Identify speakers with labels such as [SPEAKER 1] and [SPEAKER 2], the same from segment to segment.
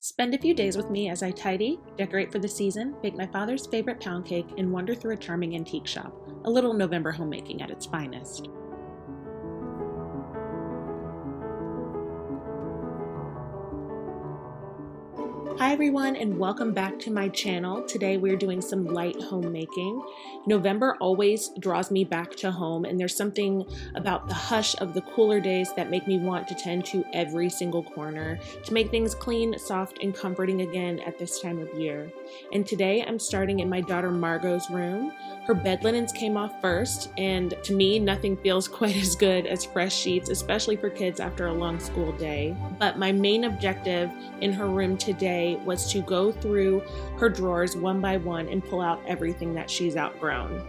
[SPEAKER 1] Spend a few days with me as I tidy, decorate for the season, bake my father's favorite pound cake, and wander through a charming antique shop. A little November homemaking at its finest. Hi everyone, and welcome back to my channel. Today we're doing some light homemaking. November always draws me back to home, and there's something about the hush of the cooler days that make me want to tend to every single corner to make things clean, soft, and comforting again at this time of year. And today I'm starting in my daughter Margot's room. Her bed linens came off first, and to me nothing feels quite as good as fresh sheets, especially for kids after a long school day. But my main objective in her room today was to go through her drawers one by one and pull out everything that she's outgrown.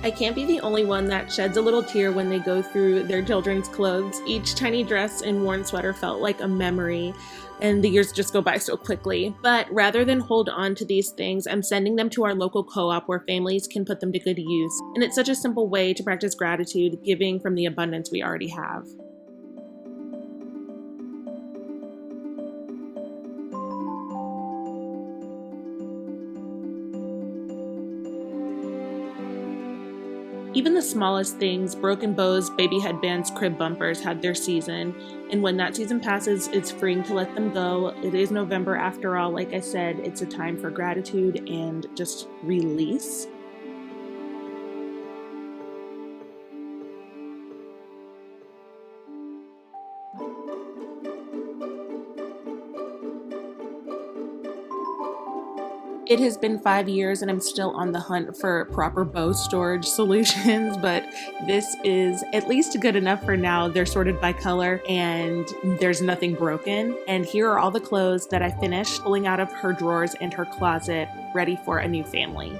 [SPEAKER 1] I can't be the only one that sheds a little tear when they go through their children's clothes. Each tiny dress and worn sweater felt like a memory, and the years just go by so quickly. But rather than hold on to these things, I'm sending them to our local co-op where families can put them to good use. And it's such a simple way to practice gratitude, giving from the abundance we already have. Even the smallest things, broken bows, baby headbands, crib bumpers, had their season. And when that season passes, it's freeing to let them go. It is November after all. Like I said, it's a time for gratitude and just release. It has been 5 years and I'm still on the hunt for proper bow storage solutions, but this is at least good enough for now. They're sorted by color and there's nothing broken. And here are all the clothes that I finished pulling out of her drawers and her closet, ready for a new family.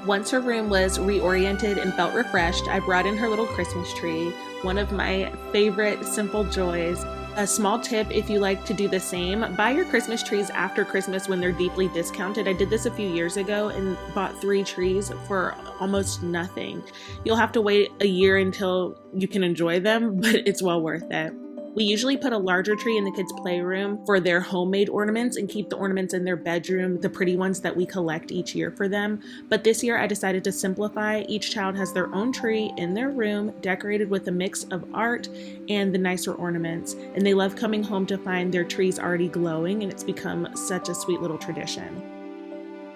[SPEAKER 1] Once her room was reoriented and felt refreshed, I brought in her little Christmas tree, one of my favorite simple joys. A small tip if you like to do the same, buy your Christmas trees after Christmas when they're deeply discounted. I did this a few years ago and bought 3 trees for almost nothing. You'll have to wait a year until you can enjoy them, but it's well worth it. We usually put a larger tree in the kids' playroom for their homemade ornaments and keep the ornaments in their bedroom, the pretty ones that we collect each year for them. But this year I decided to simplify. Each child has their own tree in their room, decorated with a mix of art and the nicer ornaments. And they love coming home to find their trees already glowing, and it's become such a sweet little tradition.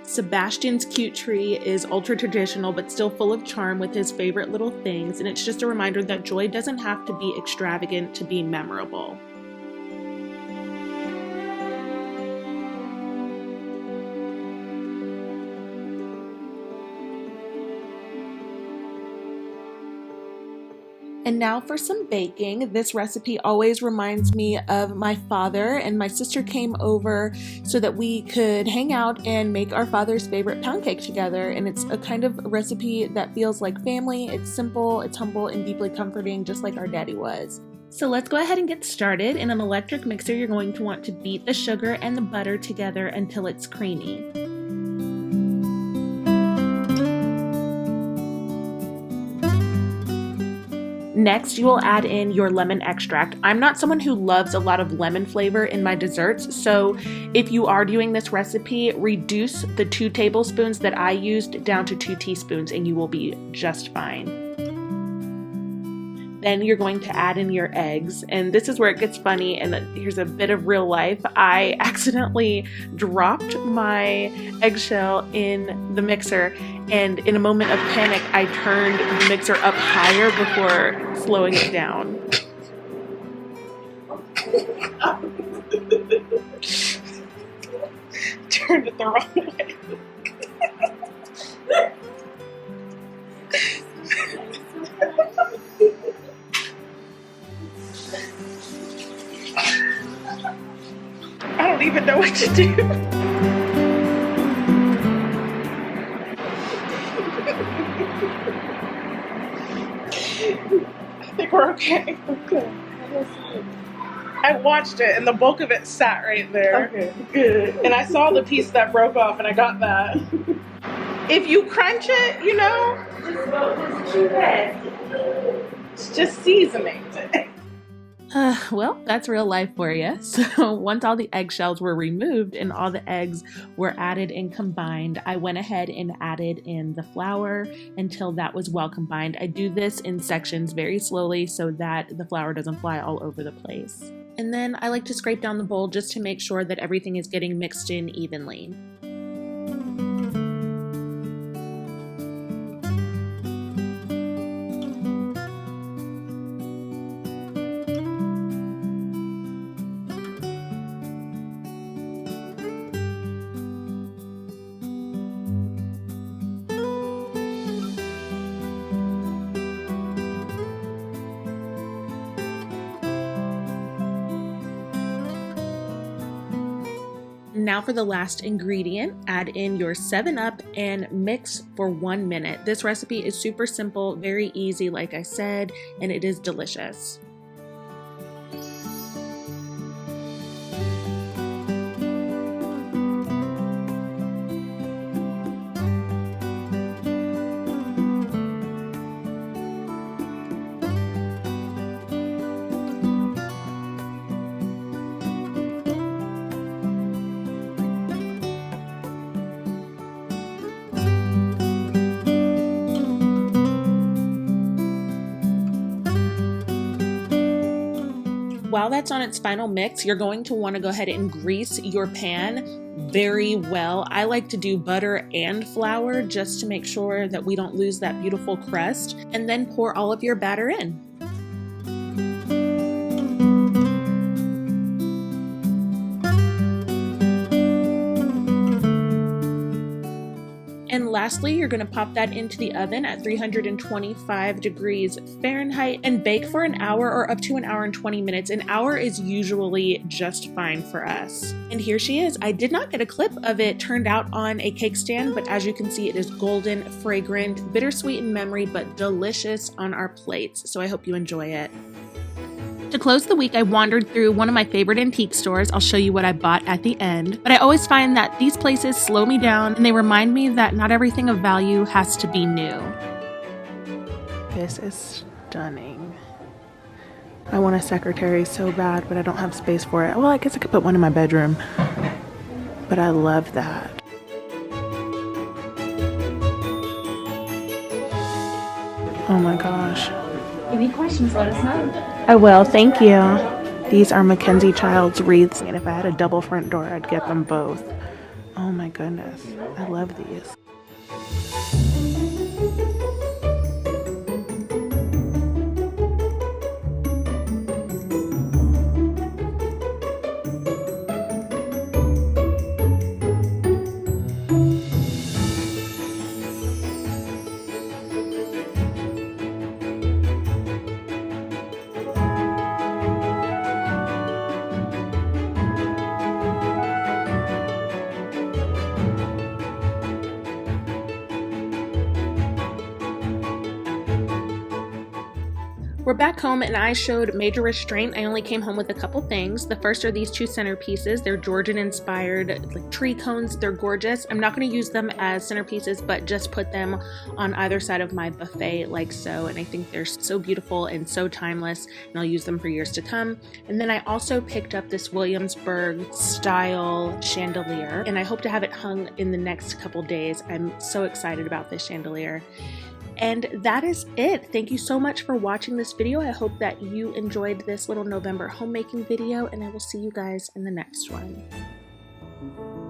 [SPEAKER 1] Sebastian's cute tree is ultra traditional but still full of charm with his favorite little things, and it's just a reminder that joy doesn't have to be extravagant to be memorable. And now for some baking. This recipe always reminds me of my father, and my sister came over so that we could hang out and make our father's favorite pound cake together. And it's a kind of recipe that feels like family. It's simple, it's humble, and deeply comforting, just like our daddy was. So let's go ahead and get started. In an electric mixer, you're going to want to beat the sugar and the butter together until it's creamy. Next, you will add in your lemon extract. I'm not someone who loves a lot of lemon flavor in my desserts, so if you are doing this recipe, reduce the 2 tablespoons that I used down to 2 teaspoons and you will be just fine. Then you're going to add in your eggs, and this is where it gets funny, and here's a bit of real life. I accidentally dropped my eggshell in the mixer, and in a moment of panic, I turned the mixer up higher before slowing it down. Turned it the wrong way. I don't even know what to do. I think we're okay. Okay. I watched it and the bulk of it sat right there. Okay, good. And I saw the piece that broke off and I got that. If you crunch it, you know, it's just seasoning. Well, that's real life for you. So once all the eggshells were removed and all the eggs were added and combined, I went ahead and added in the flour until that was well combined. I do this in sections very slowly so that the flour doesn't fly all over the place. And then I like to scrape down the bowl just to make sure that everything is getting mixed in evenly. Now for the last ingredient, add in your 7-Up and mix for 1 minute. This recipe is super simple, very easy, like I said, and it is delicious. While that's on its final mix, you're going to want to go ahead and grease your pan very well. I like to do butter and flour just to make sure that we don't lose that beautiful crust, and then pour all of your batter in. And lastly, you're going to pop that into the oven at 325 degrees Fahrenheit and bake for an hour or up to an hour and 20 minutes. An hour is usually just fine for us. And here she is. I did not get a clip of it turned out on a cake stand, but as you can see, it is golden, fragrant, bittersweet in memory, but delicious on our plates. So I hope you enjoy it. To close the week, I wandered through one of my favorite antique stores. I'll show you what I bought at the end. But I always find that these places slow me down and they remind me that not everything of value has to be new. This is stunning. I want a secretary so bad, but I don't have space for it. Well, I guess I could put one in my bedroom. But I love that. Oh my gosh.
[SPEAKER 2] Any questions, let us know.
[SPEAKER 1] I will, thank you. These are Mackenzie Child's wreaths, and if I had a double front door, I'd get them both. Oh my goodness, I love these. We're back home and I showed major restraint. I only came home with a couple things. The first are these two centerpieces. They're Georgian inspired like tree cones. They're gorgeous. I'm not going to use them as centerpieces, but just put them on either side of my buffet like so. And I think they're so beautiful and so timeless, and I'll use them for years to come. And then I also picked up this Williamsburg style chandelier, and I hope to have it hung in the next couple days. I'm so excited about this chandelier. And that is it. Thank you so much for watching this video. I hope that you enjoyed this little November homemaking video, and I will see you guys in the next one.